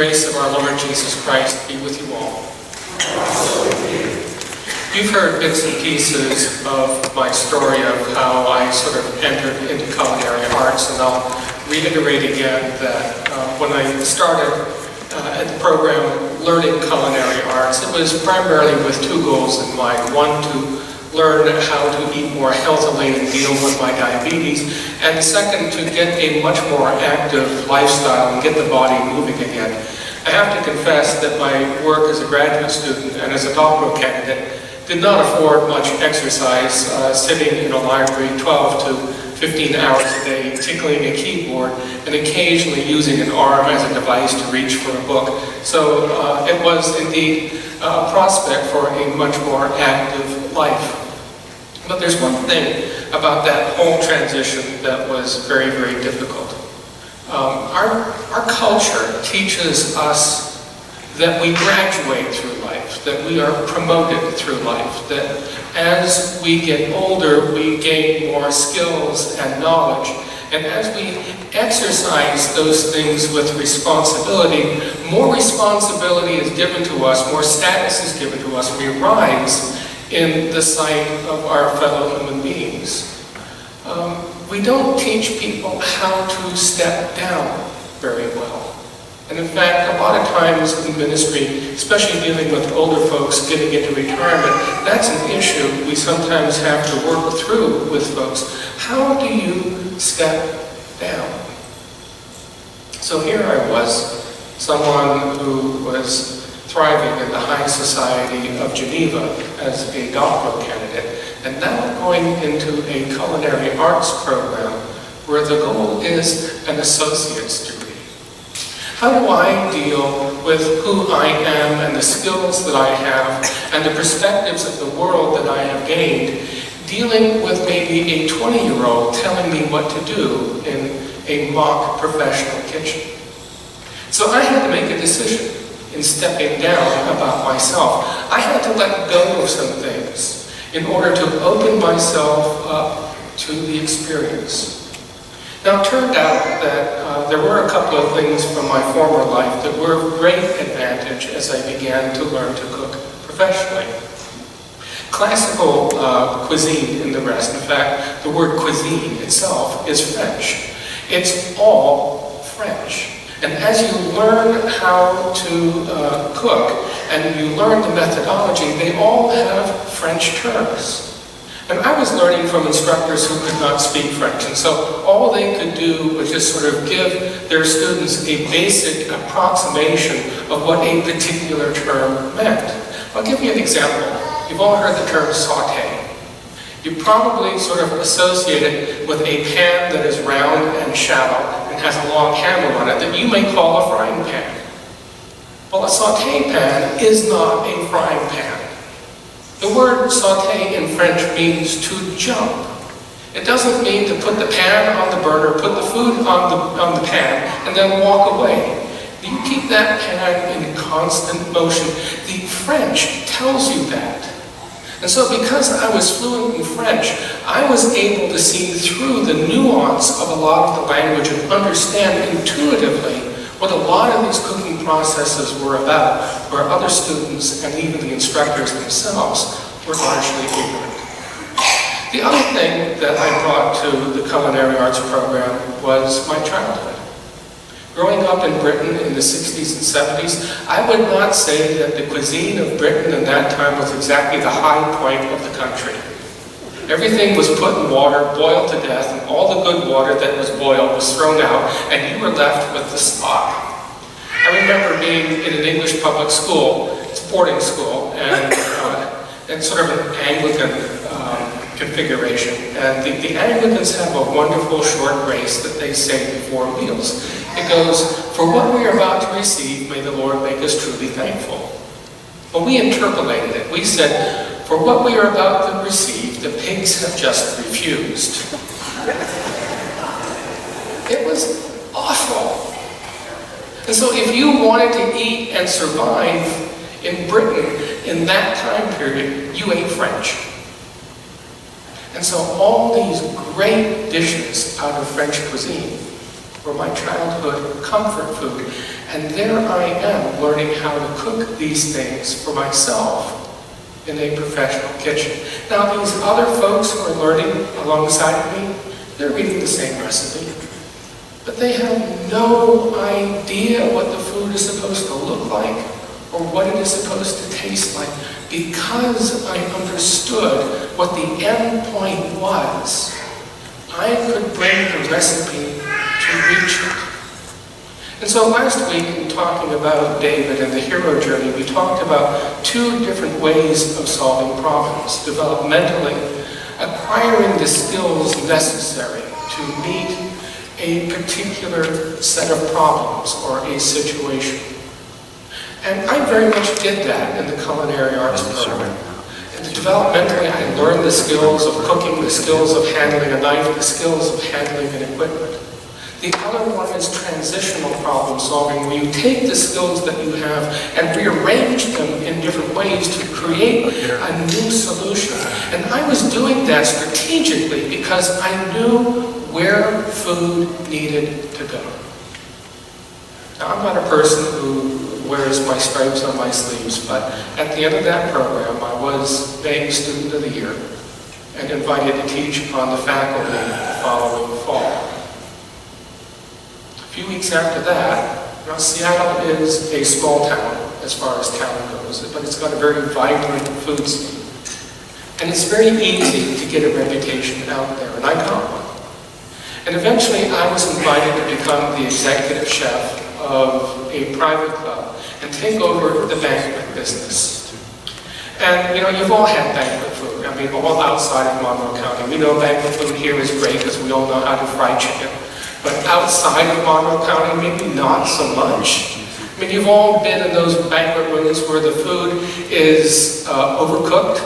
Grace of our Lord Jesus Christ be with you all. You've heard bits and pieces of my story of how I sort of entered into culinary arts, and I'll reiterate again that when I started at the program learning culinary arts, it was primarily with two goals in mind. One, to learn how to eat more healthily and deal with my diabetes, and second, to get a much more active lifestyle and get the body moving again. I have to confess that my work as a graduate student and as a doctoral candidate did not afford much exercise, sitting in a library 12 to 15 hours a day, tickling a keyboard, and occasionally using an arm as a device to reach for a book. So it was indeed a prospect for a much more active life. But there's one thing about that whole transition that was very, very difficult. Our culture teaches us that we graduate through life, that we are promoted through life, that as we get older, we gain more skills and knowledge. And as we exercise those things with responsibility, more responsibility is given to us, more status is given to us. We rise in the sight of our fellow human beings. We don't teach people how to step down very well. And in fact, a lot of times in ministry, especially dealing with older folks getting into retirement, that's an issue we sometimes have to work through with folks. How do you step down? So here I was, someone who was thriving in the high society of Geneva as a doctoral candidate, and now going into a culinary arts program where the goal is an associate's degree. How do I deal with who I am and the skills that I have and the perspectives of the world that I have gained, dealing with maybe a 20-year-old telling me what to do in a mock professional kitchen? So I had to make a decision in stepping down about myself. I had to let go of some things in order to open myself up to the experience. Now, it turned out that there were a couple of things from my former life that were of great advantage as I began to learn to cook professionally. Classical cuisine in the West, in fact, the word cuisine itself is French. It's all French. And as you learn how to cook and you learn the methodology, they all have French terms. And I was learning from instructors who could not speak French, and so all they could do was just sort of give their students a basic approximation of what a particular term meant. I'll give you an example. You've all heard the term sauté. You probably sort of associate it with a pan that is round and shallow and has a long handle on it that you may call a frying pan. Well, a sauté pan is not a frying pan. The word sauté in French means to jump. It doesn't mean to put the pan on the burner, put the food on the pan, and then walk away. You keep that pan in constant motion. The French tells you that. And so because I was fluent in French, I was able to see through the nuance of a lot of the language and understand intuitively what a lot of these cooking processes were about, where other students and even the instructors themselves were largely ignorant. The other thing that I brought to the culinary arts program was my childhood. Growing up in Britain in the 60s and 70s, I would not say that the cuisine of Britain in that time was exactly the high point of the country. Everything was put in water, boiled to death, and all the good water that was boiled was thrown out, and you were left with the slop. I remember being in an English public school, it's a boarding school, and sort of an Anglican configuration. And the Anglicans have a wonderful short grace that they say before meals. It goes, "For what we are about to receive, may the Lord make us truly thankful." Well, we interpolated it. We said, "For what we are about to receive, the pigs have just refused." It was awful. And so if you wanted to eat and survive in Britain in that time period, you ate French. And so all these great dishes out of French cuisine were my childhood comfort food. And there I am learning how to cook these things for myself in a professional kitchen. Now these other folks who are learning alongside of me, they're reading the same recipe, but they have no idea what the food is supposed to look like or what it is supposed to taste like, because I understood what the end point was. I could bring the recipe to reach it. And so last week, in talking about David and the hero journey, we talked about two different ways of solving problems. Developmentally, acquiring the skills necessary to meet a particular set of problems or a situation. And I very much did that in the culinary arts program. And developmentally, I learned the skills of cooking, the skills of handling a knife, the skills of handling an equipment. The other one is transitional problem solving, where you take the skills that you have and rearrange them in different ways to create a new solution. And I was doing that strategically because I knew where food needed to go. Now, I'm not a person who wears my stripes on my sleeves, but at the end of that program, I was named Student of the Year and invited to teach upon the faculty the following fall. A few weeks after that, Seattle is a small town as far as town goes, but it's got a very vibrant food scene. And it's very easy to get a reputation out there, and I got one. And eventually I was invited to become the executive chef of a private club and take over the banquet business. And you've all had banquet food. I mean, all outside of Monroe County. We know banquet food here is great because we all know how to fry chicken. But outside of Monroe County, maybe not so much. I mean, you've all been in those banquet rooms where the food is overcooked,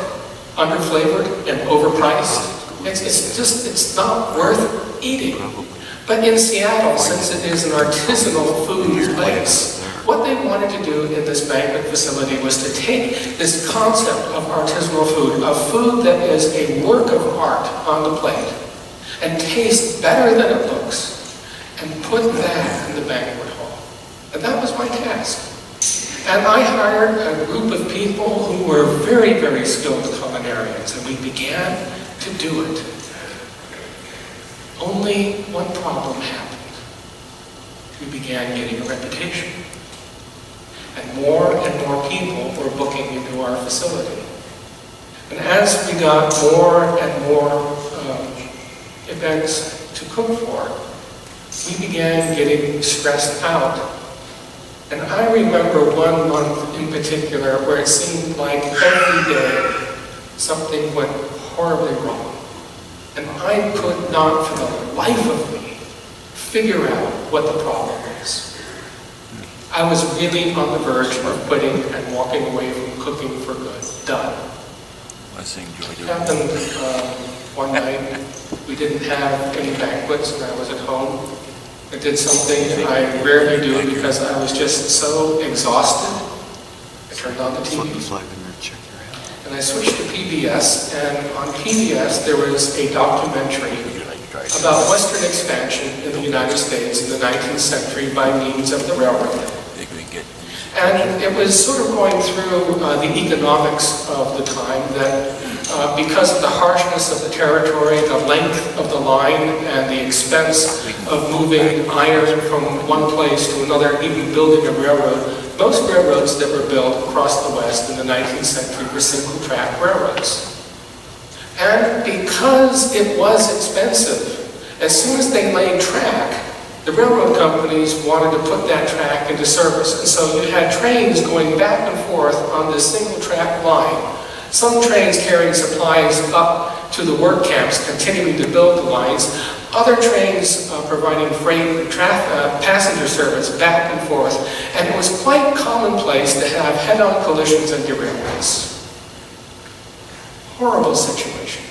underflavored, and overpriced. It's not worth eating. But in Seattle, since it is an artisanal food place, what they wanted to do in this banquet facility was to take this concept of artisanal food, of food that is a work of art on the plate, and tastes better than it looks, and put that in the banquet hall. And that was my task. And I hired a group of people who were very, very skilled culinarians, and we began to do it. Only one problem happened. We began getting a reputation. And more people were booking into our facility. And as we got more and more events to cook for, we began getting stressed out. And I remember one month in particular where it seemed like every day something went horribly wrong. And I could not, for the life of me, figure out what the problem was. I was really on the verge of quitting and walking away from cooking for good. Done. It happened one night. We didn't have any banquets and I was at home. I did something I rarely do because I was just so exhausted. I turned on the TV. And I switched to PBS, and on PBS there was a documentary about Western expansion in the United States in the 19th century by means of the railroad. And it was sort of going through the economics of the time, that because of the harshness of the territory, the length of the line, and the expense of moving iron from one place to another, even building a railroad, most railroads that were built across the West in the 19th century were single-track railroads. And because it was expensive, as soon as they laid track, the railroad companies wanted to put that track into service. And so you had trains going back and forth on this single-track line. Some trains carrying supplies up to the work camps, continuing to build the lines. Other trains providing freight passenger service back and forth. And it was quite commonplace to have head-on collisions and derailments. Horrible situation.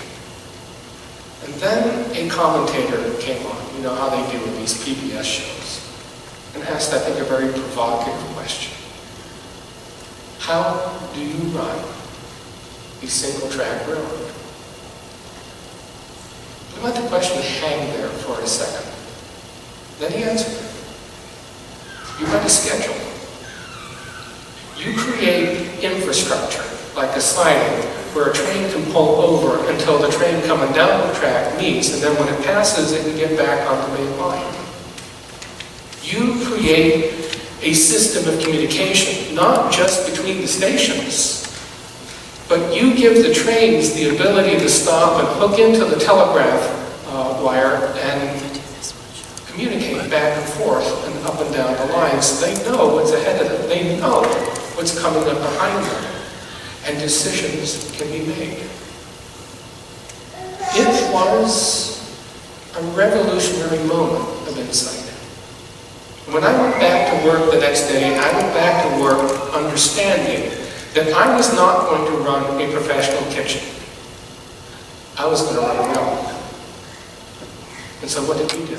And then a commentator came on, you know how they do in these PBS shows, and asked, I think, a very provocative question. How do you run a single-track railroad? I let the question hang there for a second. Then he answered it. You write a schedule. You create infrastructure, like a siding, where a train can pull over until the train coming down the track meets, and then when it passes, it can get back on the main line. You create a system of communication, not just between the stations, but you give the trains the ability to stop and hook into the telegraph wire and communicate back and forth and up and down the line, so they know what's ahead of them. They know what's coming up behind them, and decisions can be made. It was a revolutionary moment of insight. When I went back to work the next day, I went back to work understanding that I was not going to run a professional kitchen. I was going to run a railroad. And so what did we do?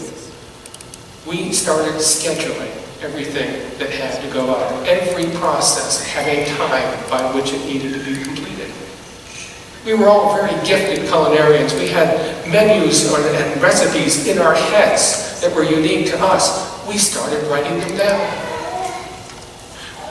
We started scheduling everything that had to go out. Every process had a time by which it needed to be completed. We were all very gifted culinarians. We had menus and recipes in our heads that were unique to us. We started writing them down.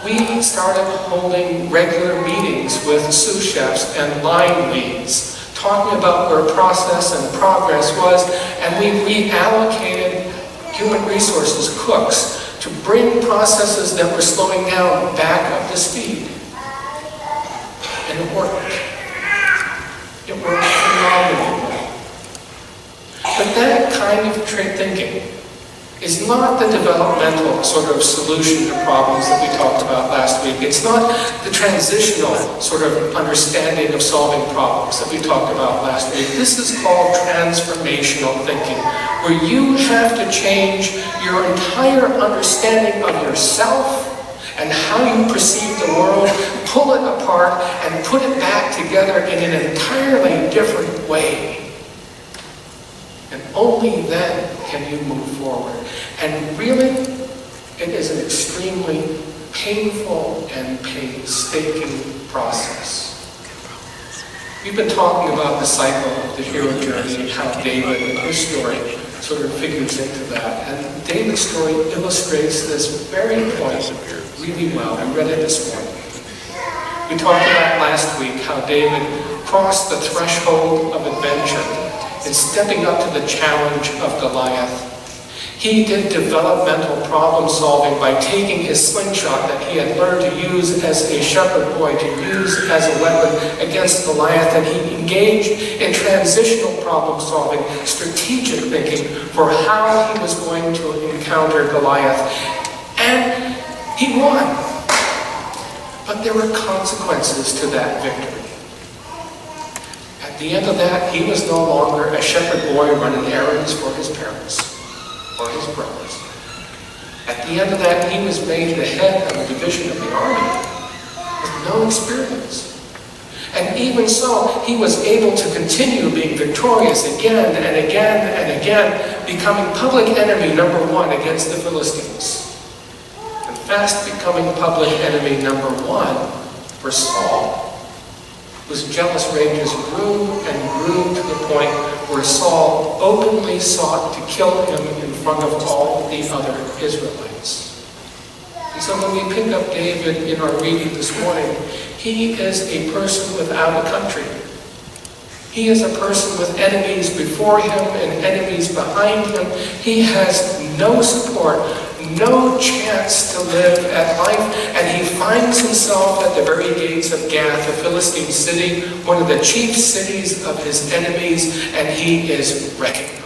We started holding regular meetings with sous chefs and line leads, talking about where process and progress was, and we reallocated human resources cooks to bring processes that were slowing down back up to speed. And it worked. It worked phenomenally. But that kind of thinking is not the developmental sort of solution to problems that we talked about last week. It's not the transitional sort of understanding of solving problems that we talked about last week. This is called transformational thinking, where you have to change your entire understanding of yourself and how you perceive the world, pull it apart, and put it back together in an entirely different way. And only then can you move forward. And really, it is an extremely painful and painstaking process. We've been talking about the cycle of the hero journey and how David and his story sort of figures into that. And David's story illustrates this very point really well. I read it this morning. We talked about last week how David crossed the threshold of adventure and stepping up to the challenge of Goliath. He did developmental problem solving by taking his slingshot that he had learned to use as a shepherd boy, to use as a weapon against Goliath, and he engaged in transitional problem solving, strategic thinking for how he was going to encounter Goliath. And he won. But there were consequences to that victory. At the end of that, he was no longer a shepherd boy running errands for his parents or his brothers. At the end of that, he was made the head of a division of the army with no experience. And even so, he was able to continue being victorious again and again and again, becoming public enemy number one against the Philistines. And fast becoming public enemy number one for Saul, whose jealous rages grew and grew to the point where Saul openly sought to kill him in front of all the other Israelites. And so when we pick up David in our reading this morning, he is a person without a country. He is a person with enemies before him and enemies behind him. He has no support, no chance to live at life, and he finds himself at the very gates of Gath, a Philistine city, one of the chief cities of his enemies, and he is recognized.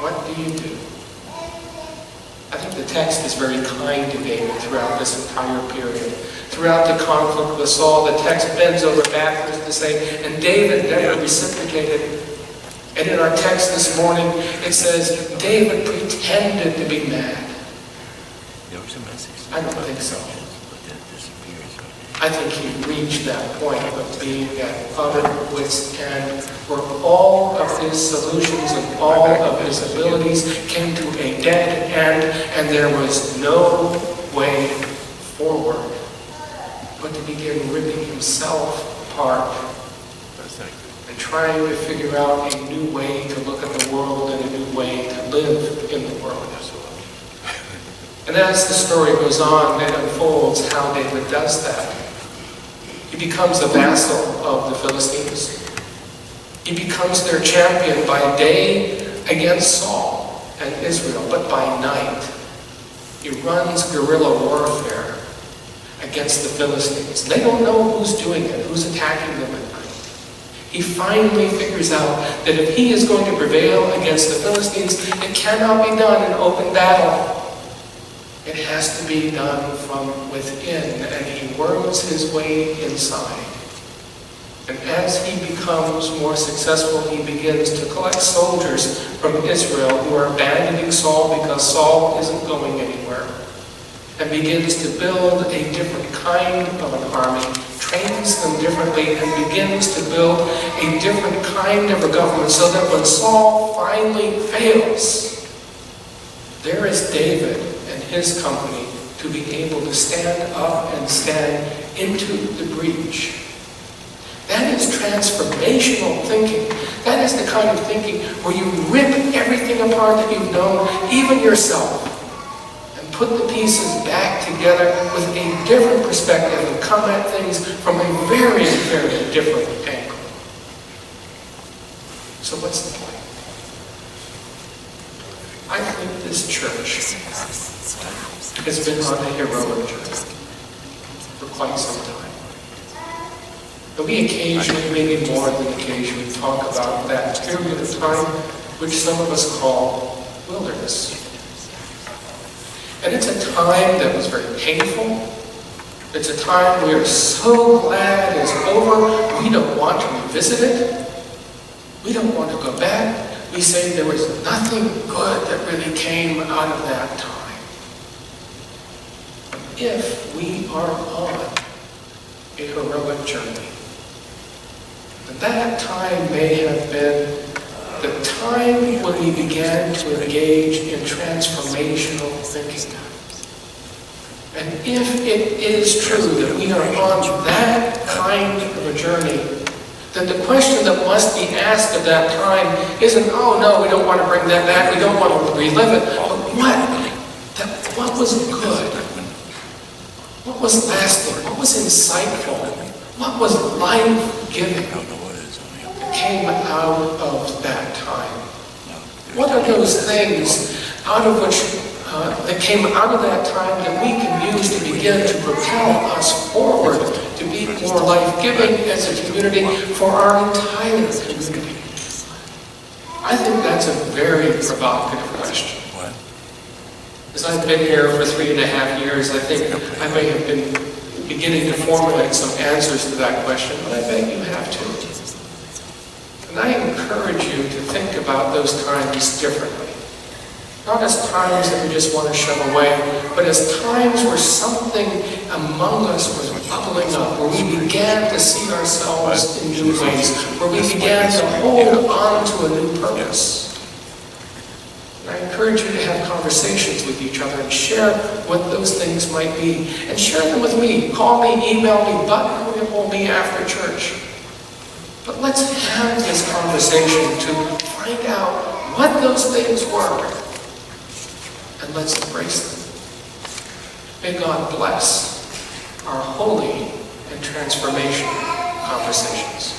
What do you do? I think the text is very kind to David throughout this entire period. Throughout the conflict with Saul, the text bends over backwards to say, and David never reciprocated. And in our text this morning, it says, David pretended to be mad. I don't think so. I think he reached that point of being at utter wit's end, where all of his solutions and all of his abilities came to a dead end, and there was no way forward but to begin ripping himself apart and trying to figure out a new way to look at the world and a new way to live in the world. as the story goes on, it unfolds how David does that. He becomes a vassal of the Philistines. He becomes their champion by day against Saul and Israel, but by night he runs guerrilla warfare against the Philistines. They don't know who's doing it, who's attacking them at night. He finally figures out that if he is going to prevail against the Philistines, it cannot be done in open battle. It has to be done from within, and he worms his way inside. And as he becomes more successful, he begins to collect soldiers from Israel who are abandoning Saul because Saul isn't going anywhere, and begins to build a different kind of an army, trains them differently, and begins to build a different kind of a government, so that when Saul finally fails, there is David and his company to be able to stand up and stand into the breach. That is transformational thinking. That is the kind of thinking where you rip everything apart that you've known, even yourself, and put the pieces back together with a different perspective and come at things from a very, very different angle. So what's the point? I think this church has been on a heroic journey for quite some time. And we occasionally, maybe more than occasionally, talk about that period of time which some of us call wilderness. And it's a time that was very painful. It's a time we are so glad it's over. We don't want to revisit it. We don't want to go back. We say there was nothing good that really came out of that time. If we are on a heroic journey, and that time may have been the time when we began to engage in transformational thinking. And if it is true that we are on that kind of a journey, then the question that must be asked at that time isn't, oh no, we don't want to bring that back, we don't want to relive it, but what was good? What was lasting? What was insightful? What was life-giving that came out of that time? What are those things out of which that came out of that time that we can use to begin to propel us forward, to be more life-giving as a community for our entire community? I think that's a very provocative question. As I've been here for 3.5 years, I think I may have been beginning to formulate some answers to that question, but I bet you have too. And I encourage you to think about those times differently. Not as times that we just want to shove away, but as times where something among us was bubbling up, where we began to see ourselves in new ways, where we began to hold on to a new purpose. And I encourage you to have conversations with each other and share what those things might be. And share them with me. Call me, email me, buttonhole me after church. But let's have this conversation to find out what those things were. And let's embrace them. May God bless our holy and transformational conversations.